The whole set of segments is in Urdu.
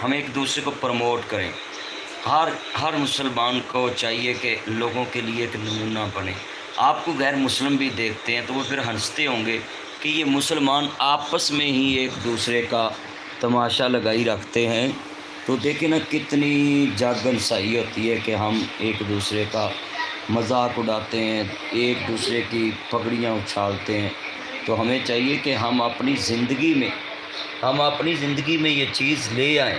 ہم ایک دوسرے کو پروموٹ کریں. ہر مسلمان کو چاہیے کہ لوگوں کے لیے ایک نمونہ بنے. آپ کو غیر مسلم بھی دیکھتے ہیں تو وہ پھر ہنستے ہوں گے کہ یہ مسلمان آپس میں ہی ایک دوسرے کا تماشا لگائی رکھتے ہیں. تو دیکھیں نا کتنی جاگن سائی ہوتی ہے کہ ہم ایک دوسرے کا مذاق اڑاتے ہیں، ایک دوسرے کی پگڑیاں اچھالتے ہیں. تو ہمیں چاہیے کہ ہم اپنی زندگی میں یہ چیز لے آئیں.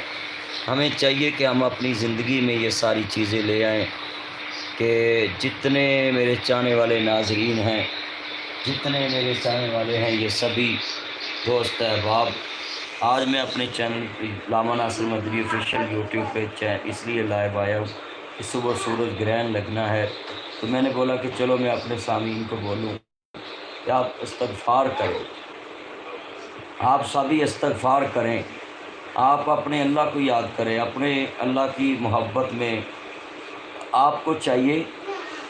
ہمیں چاہیے کہ ہم اپنی زندگی میں یہ ساری چیزیں لے آئیں کہ جتنے میرے چاہنے والے ناظرین ہیں، جتنے میرے چاہنے والے ہیں، یہ سبھی دوست احباب، آج میں اپنے چینل علامہ ناصر مدنی آفیشیل یوٹیوب پہ اس لیے لائیو آیا ہوں کہ صبح سورج گرہن لگنا ہے. تو میں نے بولا کہ چلو میں اپنے سامعین کو بولوں کہ آپ استغفار کریں، آپ سبھی استغفار کریں. آپ اپنے اللہ کو یاد کریں، اپنے اللہ کی محبت میں آپ کو چاہیے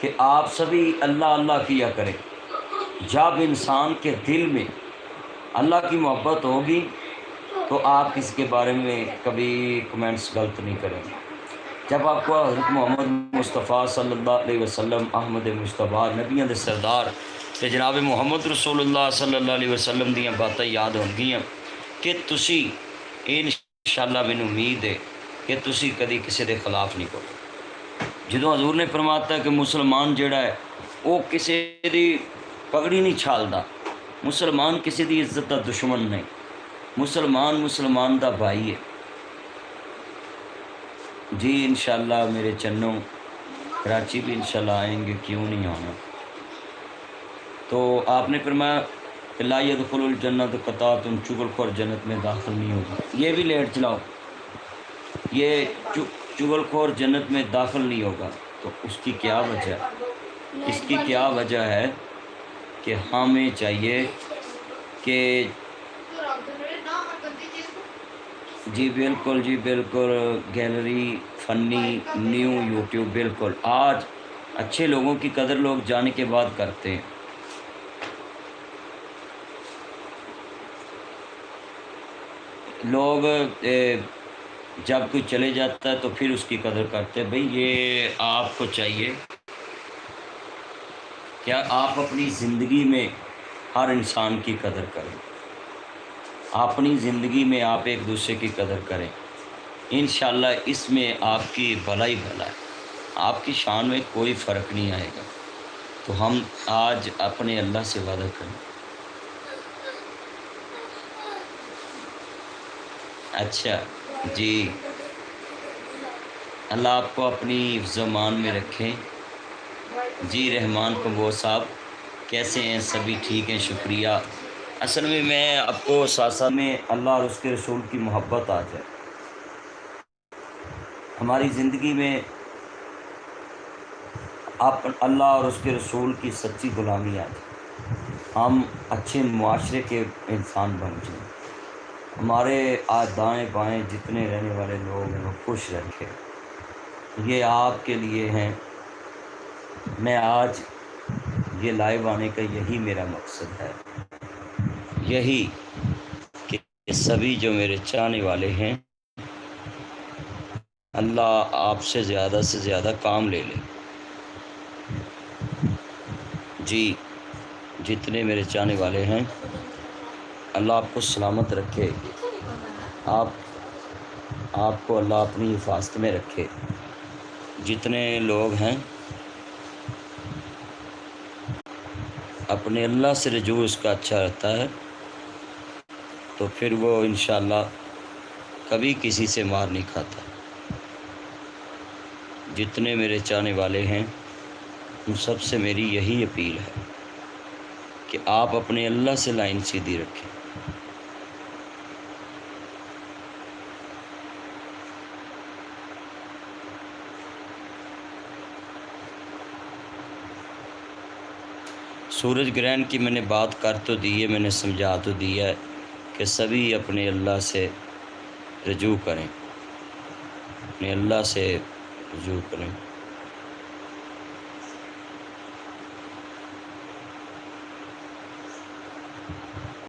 کہ آپ سبھی اللہ اللہ کیا کریں. جب انسان کے دل میں اللہ کی محبت ہوگی تو آپ کسی کے بارے میں کبھی کمنٹس غلط نہیں کریں گے. جب آپ کو حضرت محمد مصطفیٰ صلی اللہ علیہ وسلم، احمد مصطفیٰ، نبیوں دے سردار تے جناب محمد رسول اللہ صلی اللہ علیہ وسلم دیاں باتیں یاد ہونگیاں کہ تسی انشاءاللہ مینوں امید ہے کہ تسی کدی کسی دے خلاف نہیں بولو. جدوں حضور نے فرماتا ہے کہ مسلمان جڑا ہے وہ کسی دی پگڑی نہیں چھالدا، مسلمان کسی دی عزت دا دشمن نہیں، مسلمان دا بھائی ہے. جی انشاءاللہ میرے چنوں کراچی بھی انشاءاللہ آئیں گے، کیوں نہیں آنا. تو آپ نے فرمایا کہ لا يدخل الجنت قطاۃ، چغل خور جنت میں داخل نہیں ہوگا. یہ بھی لیٹ چلاؤ، یہ چغل خور جنت میں داخل نہیں ہوگا. تو اس کی کیا وجہ ہے؟ اس کی کیا وجہ ہے کہ ہمیں چاہیے کہ جی بالکل گیلری فنی نیو یوٹیوب، بالکل آج اچھے لوگوں کی قدر لوگ جانے کے بعد کرتے ہیں. لوگ جب کوئی چلے جاتا ہے تو پھر اس کی قدر کرتے ہیں. بھئی یہ آپ کو چاہیے کیا آپ اپنی زندگی میں ہر انسان کی قدر کریں، اپنی زندگی میں آپ ایک دوسرے کی قدر کریں. انشاءاللہ اس میں آپ کی بھلا ہی بھلا ہے، آپ کی شان میں کوئی فرق نہیں آئے گا. تو ہم آج اپنے اللہ سے وعدہ کریں. اچھا جی، اللہ آپ کو اپنی حفظ و امان میں رکھیں. جی رحمان کمبو صاحب کیسے ہیں؟ سبھی ٹھیک ہیں، شکریہ. اصل میں آپ کو ساتھ میں اللہ اور اس کے رسول کی محبت آ جائے ہماری زندگی میں، آپ اللہ اور اس کے رسول کی سچی غلامی آ جائے، ہم اچھے معاشرے کے انسان بن جائیں، ہمارے دائیں بائیں جتنے رہنے والے لوگ ہیں وہ خوش رکھے. یہ آپ کے لیے ہیں. میں آج یہ لائیو آنے کا یہی میرا مقصد ہے، یہی کہ سبھی جو میرے چاہنے والے ہیں اللہ آپ سے زیادہ کام لے لے. جی جتنے میرے چاہنے والے ہیں اللہ آپ کو سلامت رکھے، آپ کو اللہ اپنی حفاظت میں رکھے. جتنے لوگ ہیں اپنے اللہ سے رجوع اس کا اچھا رہتا ہے تو پھر وہ انشاءاللہ کبھی کسی سے مار نہیں کھاتا. جتنے میرے چاہنے والے ہیں ان سب سے میری یہی اپیل ہے کہ آپ اپنے اللہ سے لائن سیدھی رکھیں. سورج گرہن کی میں نے بات کر تو دی ہے، میں نے سمجھا تو دیا ہے کہ سبھی اپنے اللہ سے رجوع کریں، اپنے اللہ سے رجوع کریں.